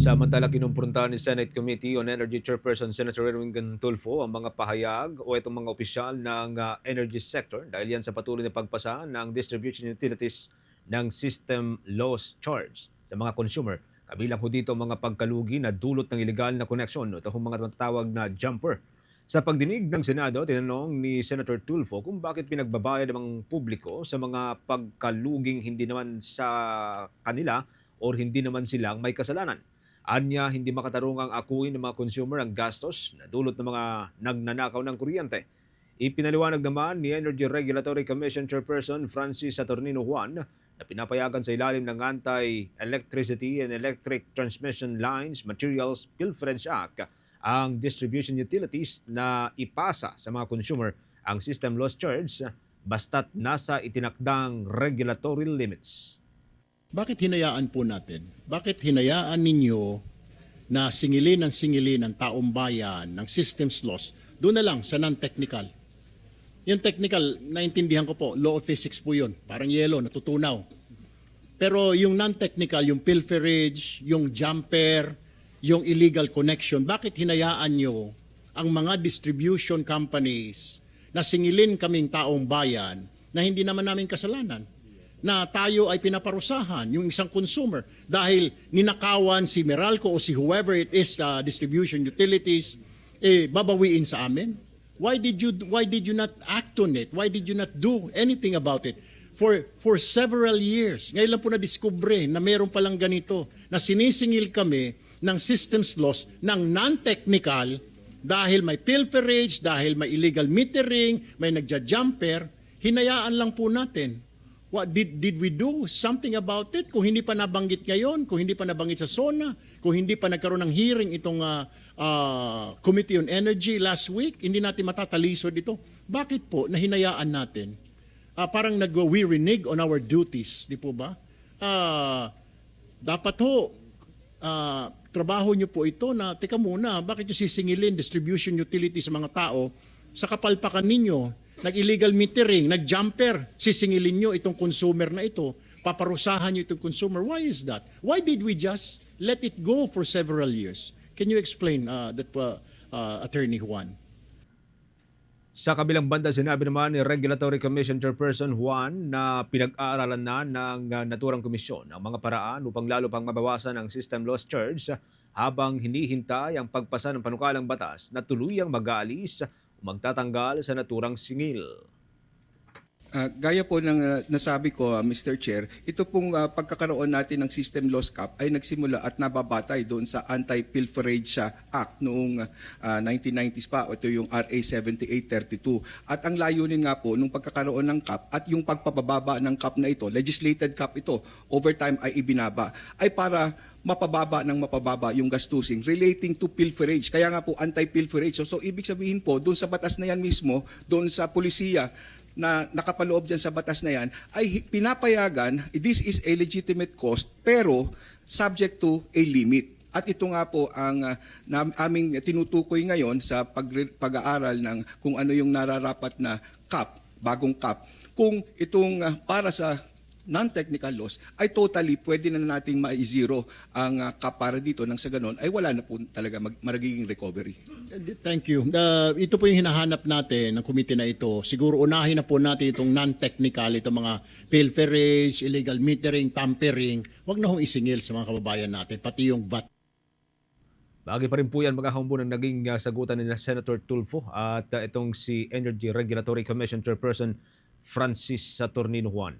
Samantala, kinumprontahan ni Senate Committee on Energy Chairperson Senator Erwin Tulfo ang mga pahayag o itong mga opisyal ng energy sector dahil yan sa patuloy na pagpasa ng distribution utilities ng system loss charge sa mga consumer. Kabilang ho dito ang mga pagkalugi na dulot ng illegal na koneksyon o itong mga matatawag na jumper. Sa pagdinig ng Senado, tinanong ni Senator Tulfo kung bakit pinagbabayad ng publiko sa mga pagkaluging hindi naman sa kanila o hindi naman silang may kasalanan. Anya, hindi makatarungang akuin ng mga consumer ang gastos na dulot ng mga nagnanakaw ng kuryente. Ipinaliwanag naman ni Energy Regulatory Commission Chairperson Francis Saturnino Juan na pinapayagan sa ilalim ng Anti-Electricity and Electric Transmission Lines Materials Pilferage Act ang distribution utilities na ipasa sa mga consumer ang system loss charge basta't nasa itinakdang regulatory limits. Bakit hinayaan po natin? Bakit hinayaan ninyo na singilin ng taong bayan ng systems loss? Doon na lang sa non-technical. Yung technical, naintindihan ko po, law of physics po yun. Parang yelo, natutunaw. Pero yung non-technical, yung pilferage, yung jumper, yung illegal connection, bakit hinayaan nyo ang mga distribution companies na singilin kaming taong bayan na hindi naman namin kasalanan? Na tayo ay pinaparusahan, yung isang consumer, dahil ninakawan si Meralco o si whoever it is, distribution utilities, babawiin sa amin? Why did you not act on it? Why did you not do anything about it? For several years, ngayon lang po na-discover na meron palang ganito, na sinisingil kami ng systems loss ng non-technical dahil may pilferage, dahil may illegal metering, may nagja-jumper, hinayaan lang po natin. What did we do something about it? Kung hindi pa nabanggit ngayon, kung hindi pa nabanggit sa SONA, kung hindi pa nagkaroon ng hearing itong Committee on Energy last week, hindi natin matatalisod ito. Bakit po nahinayaan natin? Parang we renege on our duties, di po ba? Dapat ho, trabaho nyo po ito na, teka muna, bakit nyo sisingilin distribution utility sa mga tao sa kapalpakan ninyo? Nag-illegal metering, nag-jumper, sisingilin nyo itong consumer na ito, paparusahan nyo itong consumer. Why is that? Why did we just let it go for several years? Can you explain that, Attorney Juan? Sa kabilang banda, sinabi naman ni Regulatory Commission Chairperson Juan na pinag-aaralan na ng naturang komisyon ang mga paraan upang lalo pang mabawasan ang system loss charge habang hinihintay ang pagpasa ng panukalang batas na tuluyang mag-aalis magtatanggal sa naturang singil. Gaya po ng nasabi ko, Mr. Chair, ito pong pagkakaroon natin ng system loss cap ay nagsimula at nababatay doon sa Anti-Pilferage Act noong 1990s pa. Ito yung RA 7832. At ang layunin nga po nung pagkakaroon ng cap at yung pagpapababa ng cap na ito, legislated cap ito, over time ay ibinaba, ay para mapababa yung gastusin relating to pilferage. Kaya nga po anti-pilferage. So ibig sabihin po, doon sa batas na yan mismo, doon sa polisiya na nakapaloob dyan sa batas na yan, ay pinapayagan, this is a legitimate cost, pero subject to a limit. At ito nga po ang aming tinutukoy ngayon sa pag-aaral ng kung ano yung nararapat na cap, bagong cap. Kung itong para sa non-technical loss, ay totally pwede na nating ma-zero ang cap para dito nang sa ganon ay wala na po talaga magiging recovery. Thank you. Ito po yung hinahanap natin ng committee na ito. Siguro unahin na po natin itong non-technical, itong mga pilferage, illegal metering, tampering. Huwag na hong isingil sa mga kababayan natin, pati yung VAT. Bagay pa rin po yan mga kaumbo ng naging sagutan ni Senator Tulfo at itong si Energy Regulatory Commission Chairperson Francis Saturnino Juan.